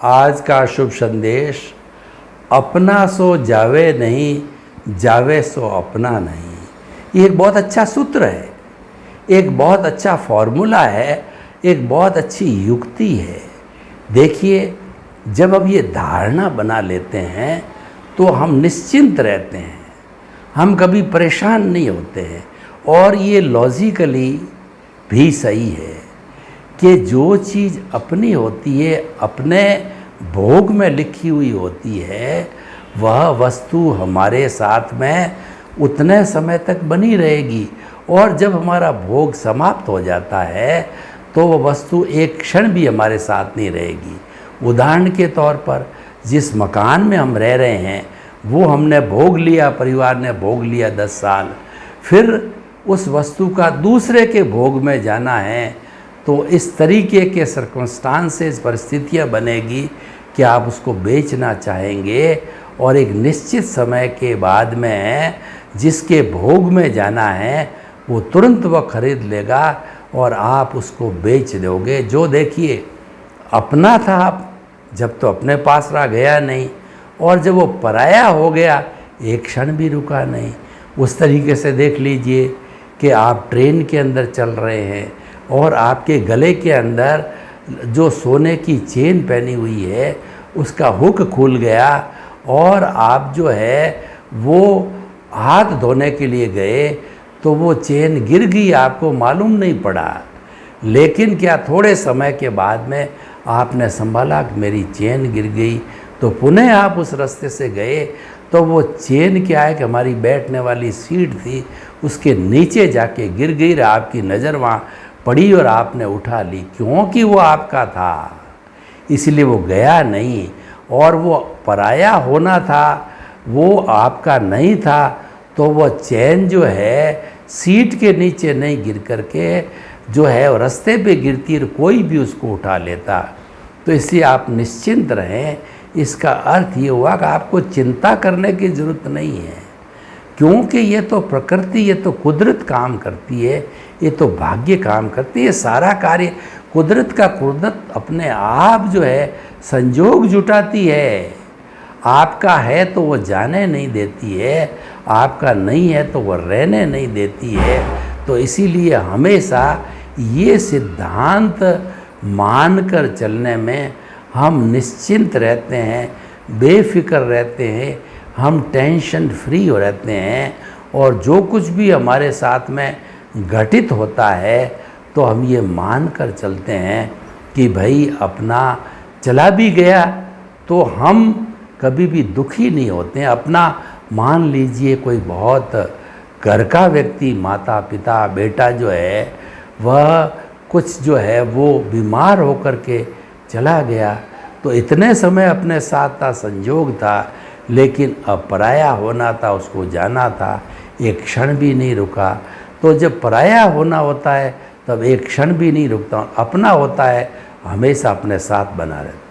आज का शुभ संदेश, अपना सो जावे नहीं, जावे सो अपना नहीं। ये एक बहुत अच्छा सूत्र है, एक बहुत अच्छा फॉर्मूला है, एक बहुत अच्छी युक्ति है। देखिए, जब अब ये धारणा बना लेते हैं तो हम निश्चिंत रहते हैं, हम कभी परेशान नहीं होते हैं। और ये लॉजिकली भी सही है कि जो चीज़ अपनी होती है, अपने भोग में लिखी हुई होती है, वह वस्तु हमारे साथ में उतने समय तक बनी रहेगी। और जब हमारा भोग समाप्त हो जाता है तो वह वस्तु एक क्षण भी हमारे साथ नहीं रहेगी। उदाहरण के तौर पर, जिस मकान में हम रह रहे हैं वो हमने भोग लिया, परिवार ने भोग लिया 10 साल, फिर उस वस्तु का दूसरे के भोग में जाना है तो इस तरीके के सर्कमस्टांसेस, परिस्थितियाँ बनेगी कि आप उसको बेचना चाहेंगे और एक निश्चित समय के बाद में जिसके भोग में जाना है वो तुरंत वह खरीद लेगा और आप उसको बेच दोगे। जो देखिए अपना था जब तो अपने पास रहा, गया नहीं, और जब वो पराया हो गया एक क्षण भी रुका नहीं। उस तरीके से देख लीजिए कि आप ट्रेन के अंदर चल रहे हैं और आपके गले के अंदर जो सोने की चेन पहनी हुई है उसका हुक खुल गया और आप जो है वो हाथ धोने के लिए गए तो वो चेन गिर गई, आपको मालूम नहीं पड़ा। लेकिन क्या थोड़े समय के बाद में आपने संभाला कि मेरी चेन गिर गई, तो पुनः आप उस रास्ते से गए तो वो चेन क्या है कि हमारी बैठने वाली सीट थी उसके नीचे जाके गिर गई, आपकी नज़र वहाँ पड़ी और आपने उठा ली, क्योंकि वो आपका था इसलिए वो गया नहीं। और वो पराया होना था, वो आपका नहीं था, तो वो चैन जो है सीट के नीचे नहीं गिर करके जो है रास्ते पे गिरती और कोई भी उसको उठा लेता। तो इसलिए आप निश्चिंत रहें। इसका अर्थ ये हुआ कि आपको चिंता करने की ज़रूरत नहीं है, क्योंकि ये तो प्रकृति, ये तो कुदरत काम करती है, ये तो भाग्य काम करती है। सारा कार्य कुदरत अपने आप जो है संजोग जुटाती है। आपका है तो वो जाने नहीं देती है, आपका नहीं है तो वो रहने नहीं देती है। तो इसीलिए हमेशा ये सिद्धांत मानकर चलने में हम निश्चिंत रहते हैं, बेफिक्र रहते हैं, हम टेंशन फ्री हो रहते हैं। और जो कुछ भी हमारे साथ में घटित होता है तो हम ये मान कर चलते हैं कि भाई अपना चला भी गया तो हम कभी भी दुखी नहीं होते हैं। अपना मान लीजिए कोई बहुत घर का व्यक्ति, माता पिता, बेटा जो है वह कुछ जो है वो बीमार होकर के चला गया तो इतने समय अपने साथ था, संजोग था, लेकिन अब पराया होना था, उसको जाना था, एक क्षण भी नहीं रुका। तो जब पराया होना होता है तब एक क्षण भी नहीं रुकता, अपना होता है हमेशा अपने साथ बना रहता है।